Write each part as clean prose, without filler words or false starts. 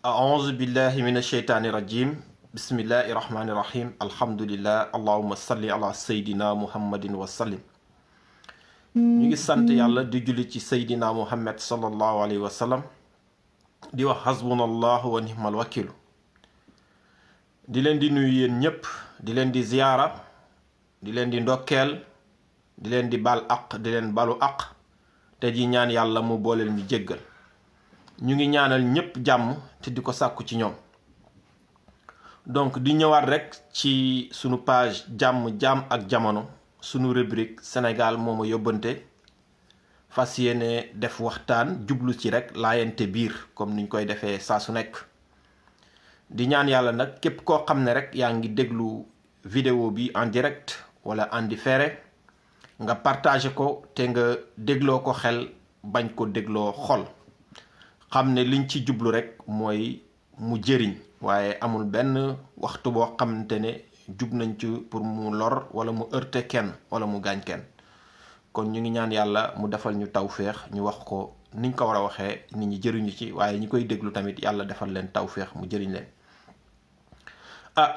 أعوذ بالله من الشيطان الرجيم بسم الله الرحمن الرحيم الحمد لله اللهم صل على سيدنا محمد وسلم ñu ngi sant yàlla di julli ci seydina muhammad sallallahu alayhi wa sallam di wax hasbunallahu wa nihmal wakilu di leen di nuyu yéen ñépp di leen di ziyaara di leen di ndokkeel di leen di bal aq di leen balu aq te ji ñaan yàlla mu booleel ñu jéggal ñu ngi ñaanal ñépp jàmm te di ko sàkku ci ñoom donc di ñëwaat rek ci sunu page jaam ak jamono sunu rubrique Sénégal moo ma yóbbante fas yéene def waxtaan jublu ci rek laayante biir comme niñ koy defee saa su nekk di ñaan yàlla nag képp koo xam ne rek yaa ngi déglu vidéo bi en direct wala en différé nga partagé ko te nga dégloo ko xel bañ ko dégloo xol xam ne liñ ci jublu rek mooy mu jëriñ waaye amul benn waxtu boo xamante ne jub nañ ci pour mu lor wala mu heurter kenn wala mu gaañ kenn kon ñu ngi ñaan yàlla mu defal ñu tawféex ñu wax ko niñ ko war a waxee nit ñi jëriñu ci waaye ñi koy déglu tamit yàlla defal leen tawféex mu jëriñ leen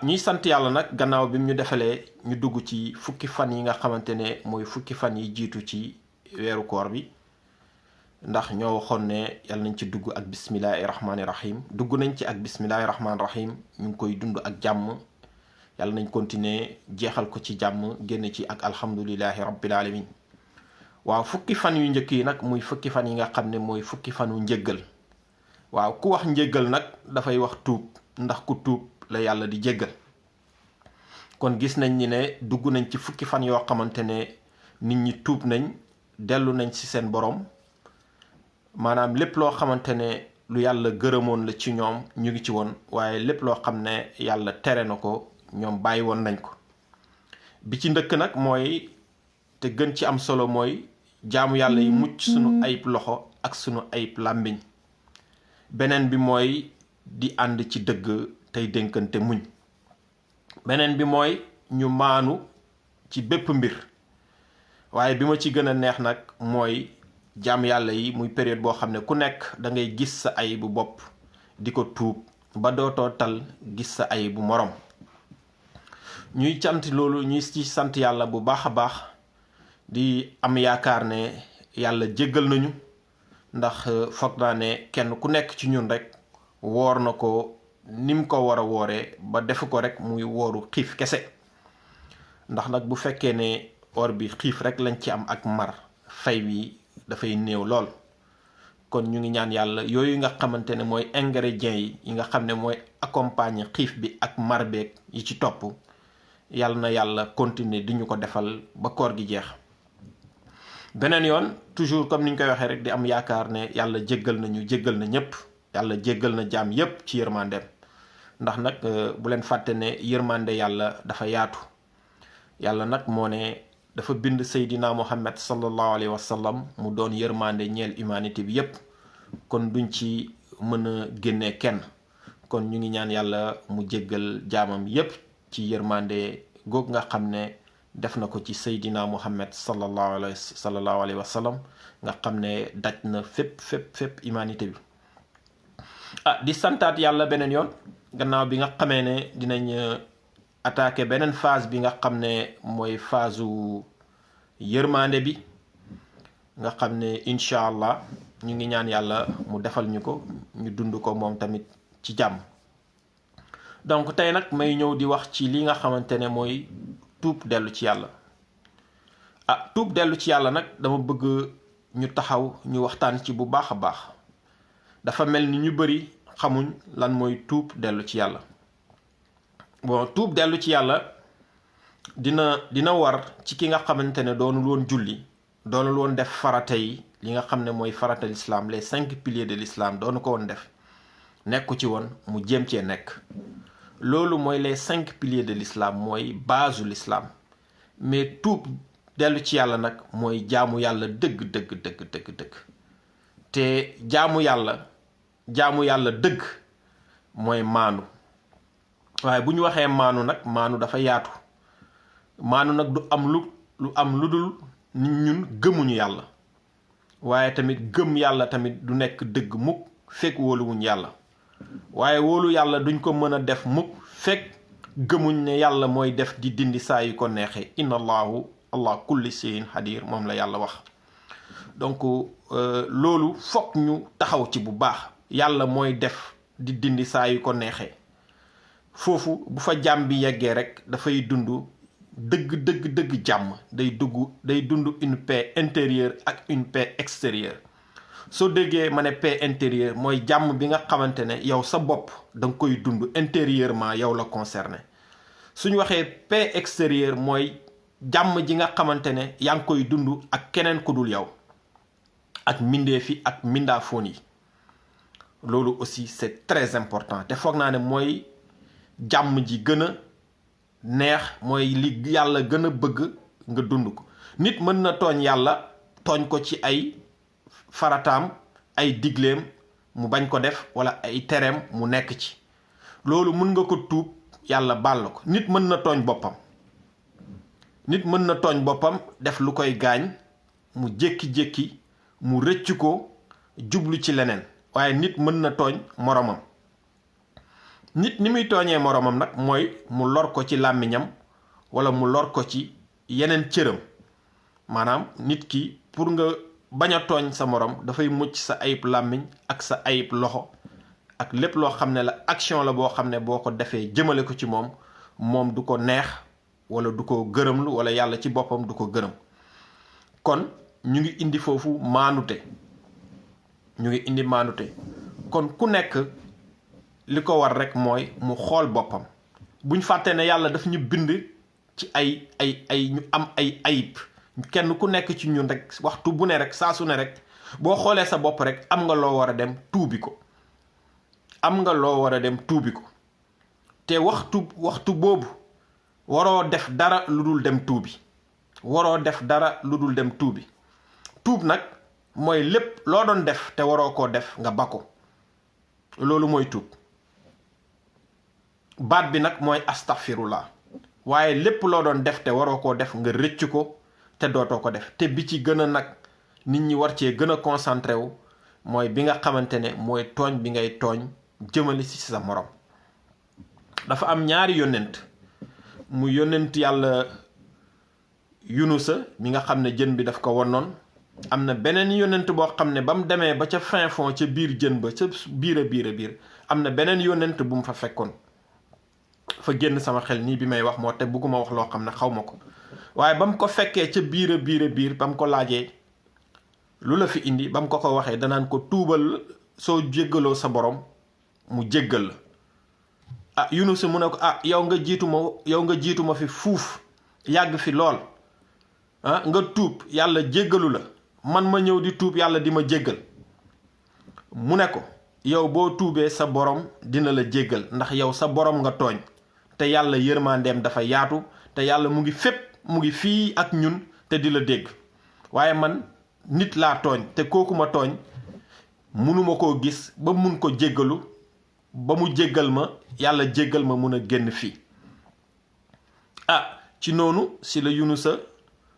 ñuy sant yàlla nag gannaaw bi mu ñu defalee ñu dugg ci fukki fan yi nga xamante ne mooy fukki fan yi jiitu ci weeru koor bi ndax ñoo waxoon ne yàlla nañ ci dugg ak bismillahi rahmaani rahim dugg nañ ci ak bismillahi rahmaani rahim ñu ngi koy dund ak jàmm yàlla nañ continuer jeexal ko ci jàmm génn ci ak alhamdulillahi rabbil alamin waaw fukki fan yu njëkk yi nag muy fukki fan yi nga xam ne mooy fukki fanu njëggal waaw ku wax njëggal nag dafay wax tuub ndax ku tuub la yàlla di jéggal kon gis nañ ni ne dugg nañ ci fukki fan yoo xamante ne nit ñi tuub nañ dellu nañ ci seen borom maanaam lépp loo xamante ne lu yàlla gërëmoon la ci ñoom ñu ngi ci woon waaye lépp loo xam ne yàlla tere na ko ñoom bàyyi woon nañ ko bi ci ndëkk nag mooy te gën ci am solo mooy jaamu yàlla yi mucc sunu ayib loxo ak sunu ayib làmmiñ beneen bi mooy di ànd ci dëgg tey dénkante muñ beneen bi mooy ñu maanu ci bépp mbir waaye bi ma ci gën a neex nag mooy jaam yàlla yi muy période boo xam ne ku nekk da ngay gis sa ay bu bopp di ko tuub ba dootoo tal gis sa ay bu morom ñuy sant loolu ñuy ci sant yàlla bu baax a baax di am yaakaar ne yàlla jéggal nañu ndax foog naa ne kenn ku nekk ci ñun rek woor na ko nim ko war a wooree ba defu ko rek muy wooru xiif kese ndax nag bu fekkee ne woor bi xiif rek lañ ci am ak mar fay wi dafay néew lool kon ñu ngi ñaan yàlla yooyu nga xamante ne mooy ingrédients yi nga xam ne mooy accompagner xiif bi ak mar beeg yi ci topp yàlla na yàlla continuer di ñu ko defal ba koor gi jeex beneen yoon toujours comme ni ñu koy waxee rek di am yaakaar ne yàlla jéggal nañu jéggal na ñépp yàlla jéggal na jaam yépp ci yërmandeem ndax nag bu leen fàtte ne yërmande yàlla dafa yaatu yàlla nag moo ne dafa bind Seydina Muhammad sallallahu alayhi wa sallam mu doon yërmande ñeel humanité bi yépp kon duñ ci mën a génnee kenn kon ñu ngi ñaan yàlla mu jéggal jaamam yépp ci yërmande goog nga xam ne def na ko ci Seydina Muhammad sallallahu alayhi wa sallam nga xam ne daj na fépp humanité bi di santaat yàlla beneen yoon gannaaw bi nga xamee ne dinañ attaqué beneen phase bi nga xam ne mooy phase u yërmande bi nga xam ne incha allah ñu ngi ñaan yàlla mu defal ñu ko ñu dund ko moom tamit ci jàmm donc tey nag may ñëw di wax ci li nga xamante ne mooy tuub dellu ci yàlla tuub dellu ci yàlla nag dama bëgg ñu taxaw ñu waxtaan ci bu baax a baax dafa mel ni ñu bari xamuñ lan mooy tuub dellu ci yàlla bon tuub dellu ci yàlla dina war ci ki nga xamante ne doonul woon julli doonul woon def farata yi li nga xam ne mooy farata l'islam les 5 piliers de l'islam doonu ko woon def nekku ci woon mu jéem cee nekk loolu mooy les 5 piliers de l'islam mooy baasu l'islam mais tuub dellu ci yàlla nag mooy jaamu yàlla dëgg te jaamu yàlla dëgg mooy maandu waaye bu ñu waxee maanu nag maanu dafa yaatu maanu nag du am lu dul nit ñun gëmuñu yàlla waaye tamit gëm yàlla tamit du nekk dëgg mukk fekk wóoluwuñ yàlla waaye wóolu yàlla duñ ko mën a def mukk fekk gëmuñ ne yàlla mooy def di dindi saa yu ko neexee inna allah kulli shay'in hadir moom la yàlla wax. donc loolu fokk ñu taxaw ci bu baax. yàlla mooy def di dindi saa yu ko neexee foofu bu fa jàmm bi yeggee rek dafay dund dëgg jàmm day dund une paix intérieure ak une paix extérieure. soo déggee ma ne paix intérieure mooy jàmm bi nga xamante ne yow sa bopp da nga koy dund intérieurement yow la concerné. suñu waxee paix extérieure mooy jàmm ji nga xamante ne yaa ngi koy dund ak keneen ku dul yow ak mbindeef yi ak mbindaafoon yi. loolu aussi c'est très important te foog naa ne mooy jàmm ji gën a neex mooy li yàlla gën a bëgg nga dund ko. nit mën na tooñ yàlla tooñ ko ci ay farataam ay digleem mu bañ ko def wala ay tereem mu nekk ci loolu mën nga ko tuub yàlla baal ko. nit mën na tooñ boppam def lu koy gaañ mu jékki-jékki mu rëcc ko jublu ci leneen. waaye nit mën na tooñ moromam. nit ni muy tooñee moromam nag mooy mu lor ko ci làmmiñam wala mu lor ko ci yeneen cëram. maanaam nit ki pour nga bañ a tooñ sa morom dafay mucc sa ayib làmmiñ ak sa ayib loxo ak lépp loo xam ne la action la boo xam ne boo ko defee jëmale ko ci moom du ko neex wala du ko gërëmlu wala yàlla ci boppam du ko gërëm. kon ñu ngi indi foofu maanute. kon ku nekk li ko war rek mooy mu xool boppam. buñ fàtte ne yàlla daf ñu bind ci ay ñu am ay ayib. kenn ku nekk ci ñun rek waxtu bu ne rek saa su ne rek boo xoolee sa bopp rek am nga loo war a dem tuubi ko. te waxtu boobu waroo def dara lu dul dem tuubi. tuub nag mooy lépp loo doon def te waroo koo def nga ba ko. loolu mooy tuub. baat bi nag mooy astaghfirullah. waaye lépp loo doon def te waroo koo def nga rëcc ko te dootoo ko def. te bi ci gën a nag nit ñi war cee gën a concentré wu mooy bi nga xamante ne mooy tooñ bi ngay tooñ jëmale ci sa morom. dafa am ñaari yonent mu yonent yàlla Yunusa mi nga xam ne jën bi daf ko wonnoon. am na beneen yonent boo xam ne ba mu demee ba ca fin fond ca biir jën ba ca biir am na beneen yonent bu mu fa fekkoon. fa génn sama xel nii bi may wax moo te bugguma wax loo xam ne xaw ma ko. waaye ba mu ko fekkee ca biir ba mu ko laajee lu la fi indi ba mu ko waxee danaan ko tuubal soo jéggaloo sa borom mu jéggal la. Yunus mu ne ko yow nga jiitu ma fi fuuf yàgg fi lool nga tuub yàlla jéggalu la man ma ñëw di tuub yàlla di ma jéggal. mu ne ko yow boo tuubee sa borom dina la jéggal ndax yow sa borom nga tooñ te yàlla yërmandeem dafa yaatu te yàlla mu ngi fépp mu ngi fii ak ñun te di la dégg. waaye man nit laa tooñ te kooku ma tooñ munuma koo gis ba mun ko jéggalu ba mu jéggal ma yàlla jéggal ma mun a génn fii. ci noonu si la Yunusa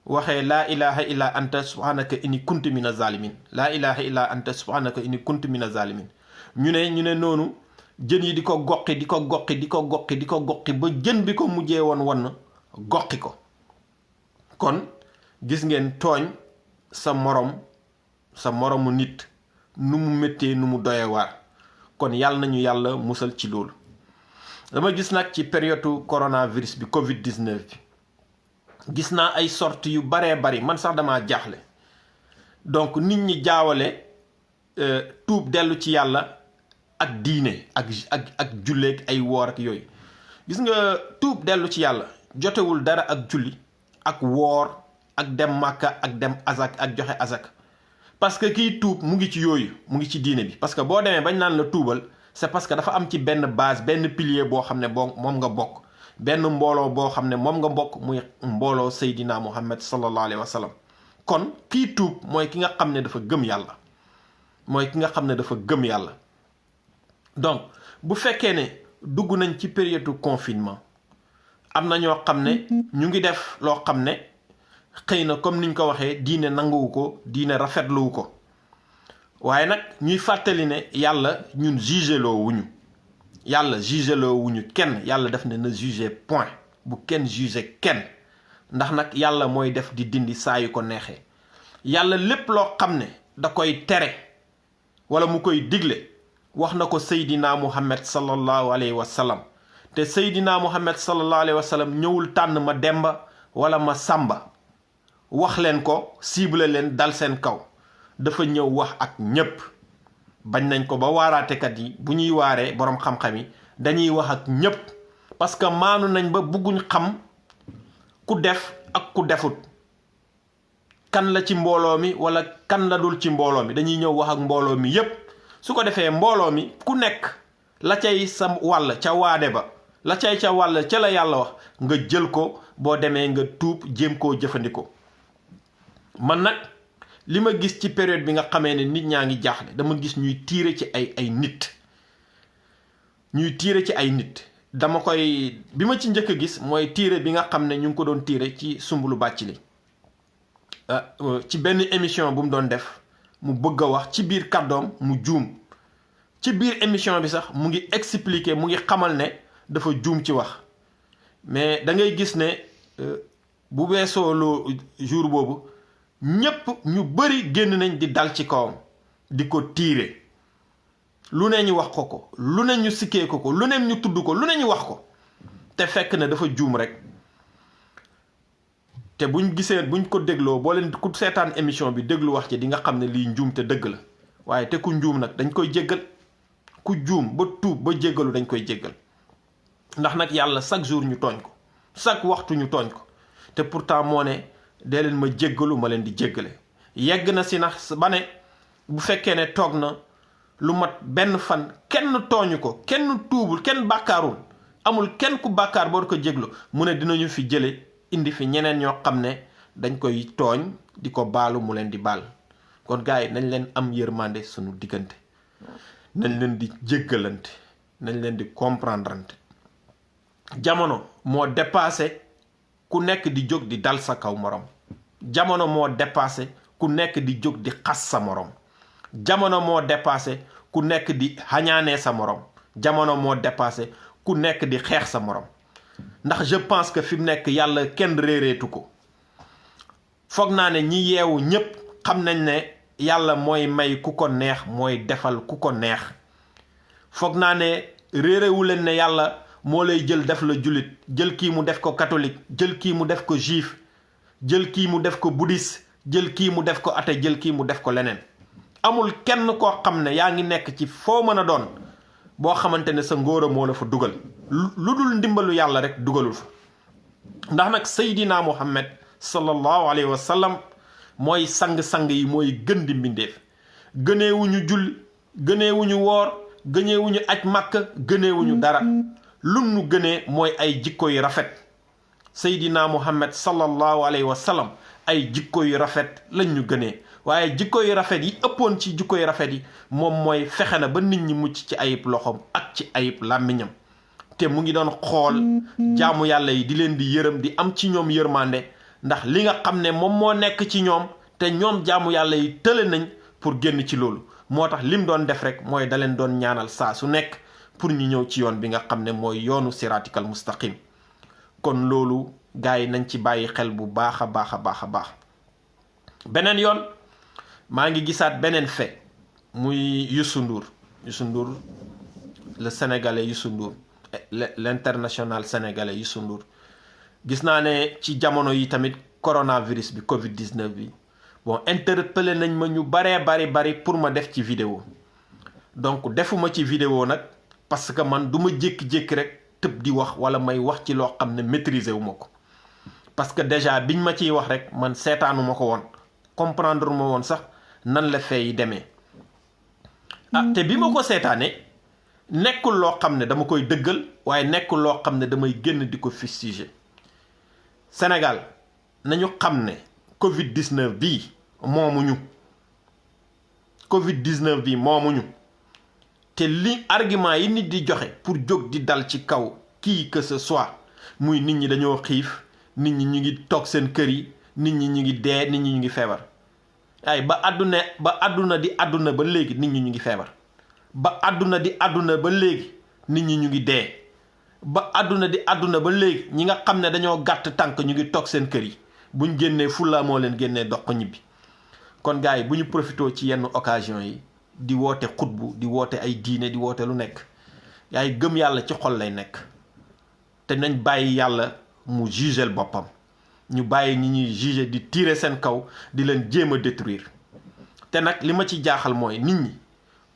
waxee laa ilaha illa anta subhanaka inni kuntu mina zalimin. laa ilaha illa anta subhanaka inni kuntu mina zalimin. ñu ne noonu jën yi di ko goqi ba jën bi ko mujjee woon goqi ko. kon gis ngeen tooñ sa moromu nit nu mu méttee nu mu doyee waar. kon yàlla nañu yàlla musal ci loolu. dama gis nag ci période coronavirus bi Covid-19 bi gis naa ay sorties yu baree bari man sax damaa jaaxle. donc nit ñi jaawale tuub dellu ci yàlla ak diine ak julleek ay woor ak yooyu. gis nga tuub dellu ci yàlla jotewul dara ak julli ak woor ak dem màkka ak dem azak ak joxe azak. parce que kiy tuub mu ngi ci yooyu mu ngi ci diine bi. parce que boo demee bañ naan la tuubal c'est parce que dafa am ci benn base benn pilier boo xam ne moom nga bokk. benn mbooloo boo xam ne moom nga bokk muy mbooloo Seydina Muhammad sallallahu alayhi wa sallam. kon kii tuub mooy ki nga xam ne dafa gëm yàlla. donc bu fekkee ne dugg nañ ci période confinement am na ñoo xam ne ñu ngi def loo xam ne xëy na comme niñ ko waxee diine nanguwu ko diine rafetluwu ko. waaye nag ñuy fàttali ne yàlla ñun jugeloo wuñu yàlla jugé loo wuñu kenn, yàlla def ne na jugé point, bu kenn jugé kenn, ndax nag yàlla mooy def di dindi saa yu ko neexee. yàlla lépp loo xam ne da koy tere wala mu koy digle wax na ko Seydina Muhammad sallallahu alayhi wa sallam, te Seydina Muhammad sallallahu alayhi wa sallam ñëwul tànn ma demba wala ma sàmba wax leen ko cible leen dal seen kaw, dafa ñëw wax ak ñépp. bañ nañ ko ba waaraatekat yi bu ñuy waaree boroom xam-xam yi dañuy wax ak ñépp, parce que maanu nañ ba bugguñ xam ku def ak ku defut, kan la ci mbooloo mi wala kan la dul ci mbooloo mi. dañuy ñëw wax ak mbooloo mi yépp, su ko defee mbooloo mi ku nekk la cay sa wàll ca waade ba, la cay ca wàll ca la yàlla wax nga jël ko, boo demee nga tuub jéem koo jëfandikoo. man nag li ma gis ci période bi nga xamee ne nit ñaa ngi jaaxle, dama gis ñuy tiire ci ay nit, ñuy tiire ci ay nit. dama koy bi ma ci njëkk a gis mooy tiire bi nga xam ne ñu ngi ko doon tiire ci Soumboulou Bathily ci benn émission bu mu doon def, mu bëgg a wax ci biir kàddoom mu juum ci biir émission bi sax mu ngi expliquer, mu ngi xamal ne dafa juum ci wax. mais da ngay gis ne bu weesoo loo jour boobu ñépp ñu bari génn nañ di dal ci kawam di ko tiire, lu ne ñu wax ko, lu ne ñu sikkee ko, lu ne ñu tudd ko, lu ne ñu wax ko, te fekk na dafa juum rek. te buñ ko dégloo, boo leen ku seetaan émission bi déglu wax ci di nga xam ne lii njuum te dëgg la. waaye te ku njuum nag dañ koy jéggal, ku juum ba tuub ba jéggalu dañ koy jéggal, ndax nag yàlla chaque jour ñu tooñ ko, chaque waxtu ñu tooñ ko, te pourtant moo ne dee leen ma jéggalu ma leen di jéggale. yegg na si nax ba ne bu fekkee ne toog na lu mat benn fan kenn tooñu ko, kenn tuubul, kenn bàkkaarul, amul kenn ku bàkkaar boo ko jéglu, mu ne dinañu fi jële indi fi ñeneen ñoo xam ne dañ koy tooñ di ko baalu mu leen di baal. kon gars yi nañ leen am yërmande sunu diggante, nañ leen di jéggalante, nañ leen di comprendrante. jamono moo dépassé ku nekk di jóg di dal sa kaw morom, jamono moo dépassé ku nekk di jóg di xas sa morom, jamono moo dépassé ku nekk di xañaanee sa morom, jamono moo dépassé ku nekk di xeex sa morom. ndax je pense que fi mu nekk yàlla kenn réereetu ko. foog naa ne ñi yeewu ñépp xam nañ ne yàlla mooy may ku ko neex, mooy defal ku ko neex. foog naa ne réerewu leen ne yàlla moo lay jël def la jullit, jël kii mu def ko catholique, jël kii mu def ko juif, jël kii mu def ko bouddhiste, jël kii mu def ko athée, jël kii mu def ko leneen. amul kenn koo xam ne yaa ngi nekk ci foo mën a doon boo xamante ne sa ngóora moo la fa dugal, lu dul ndimbalu yàlla rek dugalul fa. ndax nag Seydina Muhammad sallallahu alayhi wa sallam mooy sang-sang yi, mooy gën di mbindeef. gëneewuñu julli, gëneewuñu woor, gëneewuñu aj màkk, gëneewuñu dara. lum nu gënee mooy ay jikko yu rafet. Seydina Muhammad sallallahu alayhi wa sallam ay jikko yu rafet lañ ñu gënee. waaye jikko yu rafet yi ëppoon ci jikko yu rafet yi moom mooy fexe na ba nit ñi mucc ci ayib loxoom ak ci ayib làmmiñam. te mu ngi doon xool jaamu yàlla yi di leen di yërëm, di am ci ñoom yërmande, ndax li nga xam ne moom moo nekk ci ñoom, te ñoom jaamu yàlla yi tële nañ pour génn ci loolu. moo tax lim doon def rek mooy da leen doon ñaanal saa su nekk pour ñu ñëw ci yoon bi nga xam ne mooy yoonu siraatikal mustaqim. kon loolu gars yi nañ ci bàyyi xel bu baax a baax a baax a baax. beneen yoon maa ngi gisaat beneen fait muy Youssou Ndour le sénégalais Youssou Ndour, l'international sénégalais Youssou Ndour. gis naa ne ci jamono yi tamit coronavirus bi Covid-19 bi bon interpellé nañ ma ñu bari pour ma def ci vidéo. donc defuma ci vidéo nag parce que man du ma jékki-jékki rek tëb di wax wala may wax ci loo xam ne maîtriser wu ma ko. parce que déjà biñ ma ciy wax rek man seetaanu ma ko woon, comprendre ma woon sax nan la fee yi demee. te bi ma ko seetaanee nekkul loo xam ne dama koy dëggal, waaye nekkul loo xam ne damay génn di ko fustiger. Sénégal nañu xam ne Covid-19 bii moomuñu. Covid-19 bii moomuñu. te li argument yi nit di joxe pour jóg di dal ci kaw kii que ce soit, muy nit ñi dañoo xiif, nit ñi ñu ngi toog seen kër yi, nit ñi ñu ngi dee, nit ñi ñu ngi feebar. ay ba àdduna di àdduna ba léegi nit ñi ñu ngi feebar. ba àdduna di àdduna ba léegi nit ñi ñu ngi dee ba àdduna di àdduna ba léegi ñi nga xam ne dañoo gàtt tànk ñu ngi toog seen kër yi buñ génnee fulla moo leen génnee dox ko ñibbi. kon gars yi bu ñu profitoo ci yenn occasion yi di woote xutbu di woote ay diine di woote lu nekk yaay gëm yàlla ci xol lay nekk te nañ bàyyi yàlla mu jugel boppam ñu bàyyi ñi ñuy juger di tirer seen kaw di leen jéem a détruire. te nag li ma ci jaaxal mooy nit ñi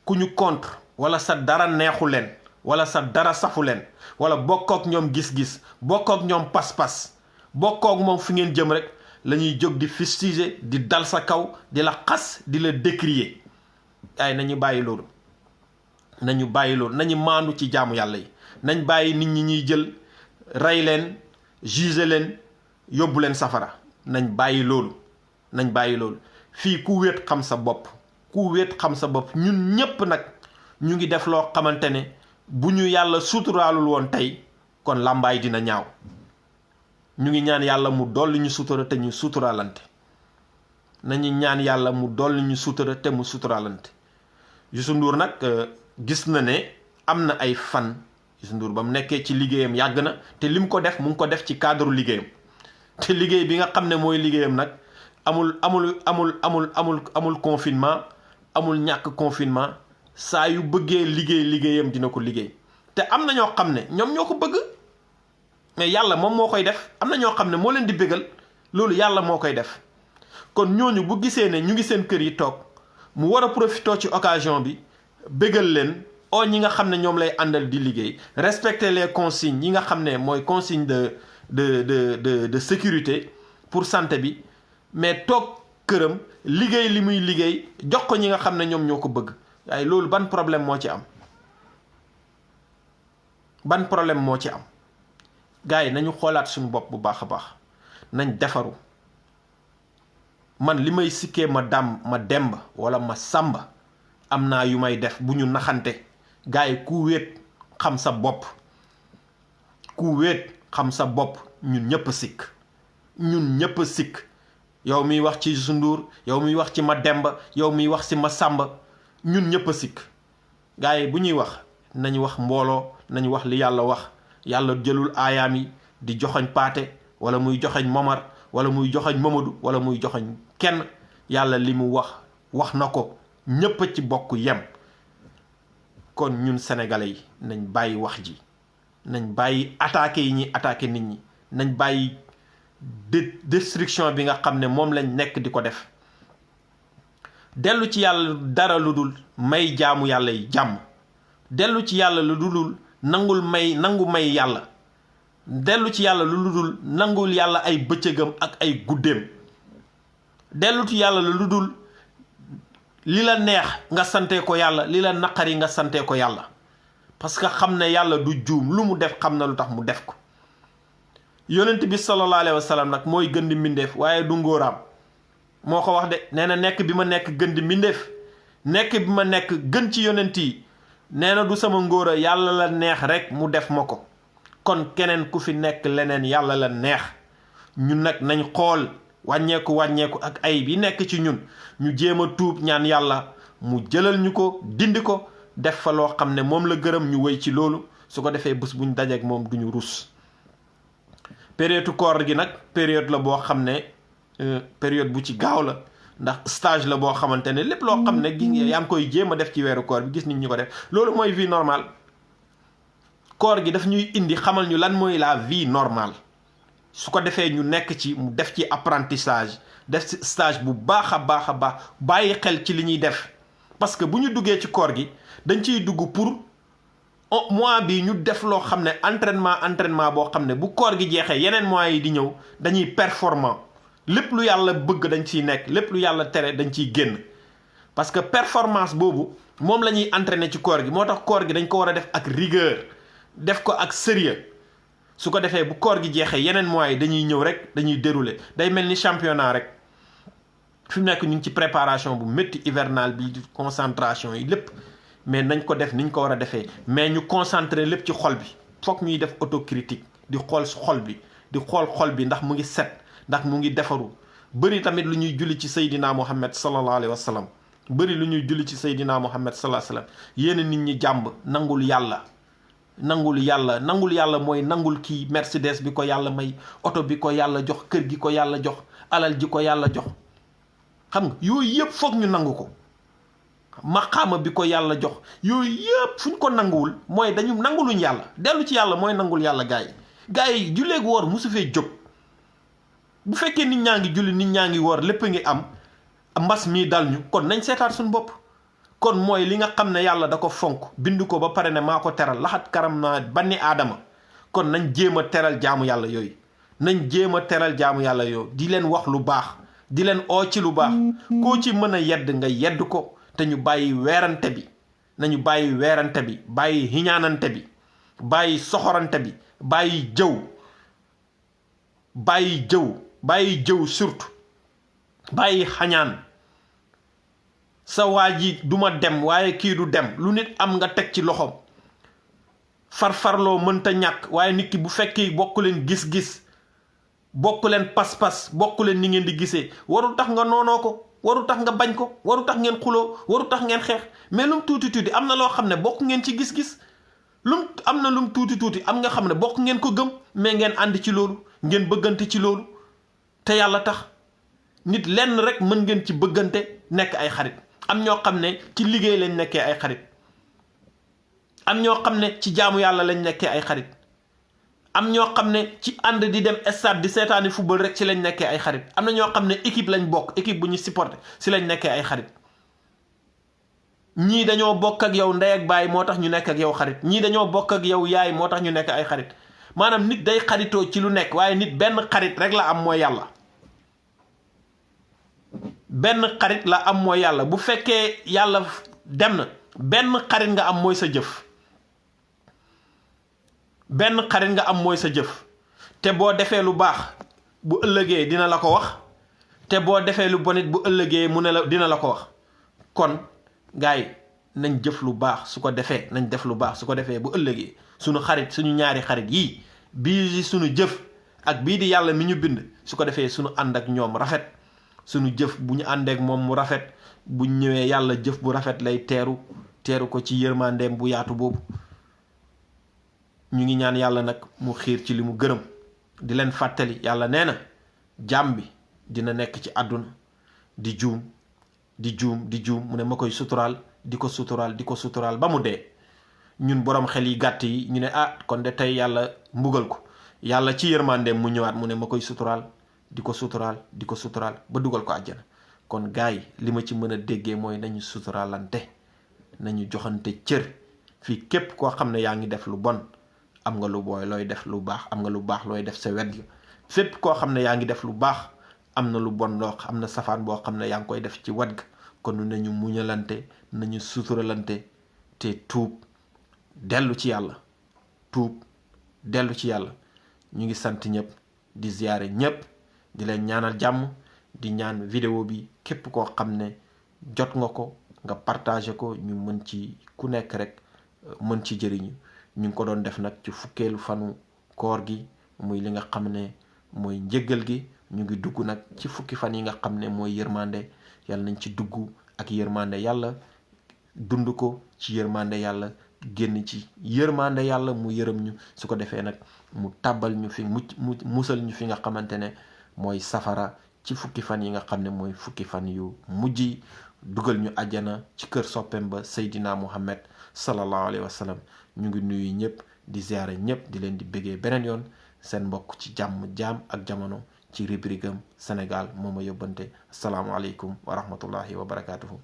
ku ñu contre wala sa dara neexu leen wala sa dara safu leen wala bokkook ñoom gis-gis bokkook ñoom pas-pas bokkook moom fi ngeen jëm rek la ñuy jóg di fustiger di dal sa kaw di la xas di la décrier. ay nañu bàyyi loolu nañu maandu ci jaamu yàlla yi nañ bàyyi nit ñi ñuy jël rey leen juger leen yóbbu leen safara nañ bàyyi loolu fii ku wéet xam sa bopp ñun ñépp nag ñu ngi def loo xamante ne bu ñu yàlla suturaalul woon tey kon làmbaay dina ñaaw. ñu ngi ñaan yàlla mu dolli ñu sutura te ñu suturaalante nañu ñaan yàlla mu dolli ñu sutura te mu suturaalante. Youssou Ndour nag gis na ne am na ay fan Youssou Ndour ba mu nekkee ci liggéeyam yàgg na te lim ko def mu ngi ko def ci cadre liggéeyam te liggéey bi nga xam ne mooy liggéeyam nag amul confinement amul ñàkk confinement saa yu bëggee liggéeyam dina ko liggéey. te am na ñoo xam ne ñoom ñoo ko bëgg mais yàlla moom moo koy def am na ñoo xam ne moo leen di bégal loolu yàlla moo koy def. kon ñooñu bu gisee ne ñu ngi seen kër yi toog mu war a profité ci occasion bi bégal leen oo ñi nga xam ne ñoom lay àndal di liggéey respecter les consignes yi nga xam ne mooy consigne de sécurité pour santé bi mais toog këram liggéey li muy liggéey jox ko ñi nga xam ne ñoom ñoo ko bëgg. waaye loolu ban problème moo ci am gars yi nañu xoolaat suñu bopp bu baax a baax nañ defaru. man li may sikkee ma demb wala ma sàmba am naa yu may def bu ñu naxante gars yi ku wéet xam sa bopp ñun ñëpp sikk yow miy wax ci Youssou Ndour yow miy wax ci ma demba yow miy wax ci ma sàmba ñun ñëpp a sikk. gars yi bu ñuy wax nañu wax mbooloo nañu wax li yàlla wax yàlla jëlul aayaam yi di joxoñ paate wala muy joxoñ momar wala muy joxoñ Mamadou wala muy joxoñ kenn. yàlla li mu wax na ko ñépp a ci bokk yem. kon ñun sénégalais yi nañ bàyyi wax ji nañ bàyyi attaqué yi ñuy attaqué nit ñi nañ bàyyi destruction bi nga xam ne moom lañ nekk di ko def. dellu ci yàlla dara lu dul may jaamu yàlla yi jàmm dellu ci yàlla lu dul nangu may yàlla dellu ci yàlla lu dul nangul yàlla ay bëccëgam ak ay guddeem dellu ci yàlla lu dul li la neex nga sante ko yàlla li la naqari nga sante ko yàlla parce que xam ne yàlla du juum lu mu def xam na lu tax mu def ko. yonent bi sallallahu alayhi wa sallam nag mooy gën di mbindeef waaye du ngóoraam moo ko wax de nee na nekk bi ma nekk gën di mbindeef nekk bi ma nekk gën ci yonent yi nee na du sama ngóora yàlla la neex rek mu def ma ko. kon keneen ku fi nekk leneen yàlla la neex ñun nag nañ xool wàññeeku ak ay bi nekk ci ñun ñu jéem a tuub ñaan yàlla mu jëlal ñu ko dindi ko def fa loo xam ne moom la gërëm ñu wéy ci loolu su ko defee bés buñ dajeek moom duñu rus. période koor gi nag période la boo xam ne période bu ci gaaw la ndax stage la boo xamante ne lépp loo xam ne gis nga yaa ngi koy jéem a def ci weeru koor bi gis nit ñi ko def loolu mooy vie normale. koor gi daf ñuy indi xamal ñu lan mooy la vie normale su ko defee ñu nekk ci mu def ci apprentissage def ci stage bu baax a baax bàyyi xel ci li ñuy def parce que bu ñu duggee ci koor gi dañ ciy dugg pour mois bi ñu def loo xam ne entraînement boo xam ne bu koor gi jeexee yeneen mois yi di ñëw dañuy performant lépp lu yàlla bëgg dañ ciy nekk lépp lu yàlla tere dañ ciy génn parce que performance boobu moom la ñuy entraîner ci koor gi moo tax koor gi dañ ko war a def ak rigueur def ko ak sérieux su ko defee bu koor gi jeexee yeneen mois yi dañuy ñëw rek dañuy dérouler day mel ni championnat rek fi mu nekk ñu ngi ci préparation bu métti hivernale bi concentration yi lépp mais nañ ko def niñ ko war a defee mais ñu concentrer lépp ci xol bi foog ñuy def autocritique di xool xol bi di xool xol bi ndax mu ngi set ndax mu ngi defaru bëri tamit lu ñuy julli ci Seydina Muhammad sallallahu alayhi wa sallam bëri lu ñuy julli ci Seydina Muhammad sallallahu alayhi wa sallam yéen nit ñi jàmb nangul yàlla nangul yàlla mooy nangul kii Mercedes bi ko yàlla may, oto bi ko yàlla jox, kër gi ko yàlla jox, alal ji ko yàlla jox. xam nga yooyu yëpp foog ñu nangu ko. maqaama bi ko yàlla jox yooyu yëpp fu ñu ko nanguwul mooy dañu nanguluñ yàlla. dellu ci yàlla mooy nangul yàlla gaa yi julleeg woor musu fee jóg. bu fekkee nit ñaa ngi julli nit ñaa ngi woor lépp ngi am, mbas mii dal ñu, kon nañ seetaat suñu bopp. kon mooy li nga xam ne yàlla da ko fonk bind ko ba pare ne maa ko teral laxat karam naa banni aadama. kon nañ jéem a teral jaamu yàlla yooyu, nañ jéem a teral jaamu yàlla yooyu, di leen wax lu baax, di leen oo ci lu baax. koo ci mën a yedd nga yedd ko, te ñu bàyyi weerante bi. nañu bàyyi weerante bi, bàyyi hiñaanante bi, bàyyi soxorante bi, bàyyi jëw surtout, bàyyi xañaan. sa waa ji duma dem waaye kii du dem, lu nit am nga teg ci loxoom. farfarloo mënta ñàkk, waaye nit ki bu fekkee bokku leen gis-gis, bokku leen pas-pas, bokku leen ni ngeen di gisee, warul tax nga noonoo ko, warul tax nga bañ ko, warul tax ngeen xuloo, warul tax ngeen xeex. mais lum tuuti am na loo xam ne bokk ngeen ci gis-gis, lum tuuti am nga xam ne bokk ngeen ko gëm, mais ngeen ànd ci loolu, ngeen bëggante ci loolu te yàlla tax. nit lenn rek mën ngeen ci bëggante nekk ay xarit. am ñoo xam ne ci liggéey lañ nekkee ay xarit, am ñoo xam ne ci jaamu yàlla lañ nekkee ay xarit, am ñoo xam ne ci ànd di dem stade di seetaani football rek ci lañ nekkee ay xarit, am na ñoo xam ne équipe lañ bokk, équipe bu ñu supporté si lañ nekkee ay xarit. ñii dañoo bokk ak yow ndey ak baay moo tax ñu nekk ak yow xarit, ñii dañoo bokk ak yow yaay moo tax ñu nekk ay xarit. maanaam nit day xaritoo ci lu nekk, waaye nit benn xarit rek la am mooy yàlla. benn xarit la am mooy yàlla. bu fekkee yàlla dem na, benn xarit nga am mooy sa jëf. benn xarit nga am mooy sa jëf. te boo defee lu baax bu ëllëgee dina la ko wax, te boo defee lu bonit bu ëllëgee dina la ko wax. kon gars yi nañ jëf lu baax, su ko defee nañ def lu baax, su ko defee bu ëllëgee suñu xarit, suñu ñaari xarit yii, bii suñu jëf ak bii di yàlla mi ñu bind, su ko defee suñu ànd ak ñoom rafet. suñu jëf bu ñu àndeek moom mu rafet, bu ñëwee yàlla jëf bu rafet lay teeru ko ci yërmandeem bu yaatu boobu. ñu ngi ñaan yàlla nag mu xiir ci li mu gërëm. di leen fàttali yàlla nee na jaam bi dina nekk ci àdduna di juum mu ne ma koy suturaal di ko suturaal ba mu dee. ñun borom xel yi gàtt yi ñu ne kon de tey yàlla mbugal ko. yàlla ci yërmandeem mu ñëwaat mu ne ma koy suturaal di ko suturaal ba dugal ko àjjana. kon gars yi li ma ci mën a déggee mooy nañu suturaalante, nañu joxante cër. fii képp koo xam ne yaa ngi def lu bon, am nga lu booy looy def lu baax, am nga lu baax looy def sa wet gi. fépp koo xam ne yaa ngi def lu baax, am na lu bon loo am na safaan boo xam ne yaa ngi koy def ci wet ga. kon nañu muñalante, nañu suturalante te tuub dellu ci yàlla. ñu ngi sant ñëpp, di ziyaare ñëpp, di leen ñaanal jàmm, di ñaan vidéo bi képp koo xam ne jot nga ko nga partagé ko, ñu mën ci ku nekk rek mën ci jëriñu. ñu ngi ko doon def nag ci fukkeelu fanu koor gi, muy li nga xam ne mooy njëggal gi. ñu ngi dugg nag ci fukki fan yi nga xam ne mooy yërmande. yàlla nañ ci dugg ak yërmande yàlla, dund ko ci yërmande yàlla, génn ci yërmande yàlla mu yërëm ñu. su ko defee nag mu tàbbal ñu fi musal ñu fi nga xamante ne mooy safara ci fukki fan yi nga xam ne mooy fukki fan yu mujj yi. dugal ñu àjjana ci kër soppeem ba Seydina Muhammad sallallahu alayhi wa sallam. ñu ngi nuyu ñëpp, di ziare ñëpp, di leen di bëggee beneen yoon. seen mbokk ci jaam ak jamono ci rubrique am Sénégal moo ma yóbbante. asalaamualeykum wa rahmatullahi wa barakaatuhu.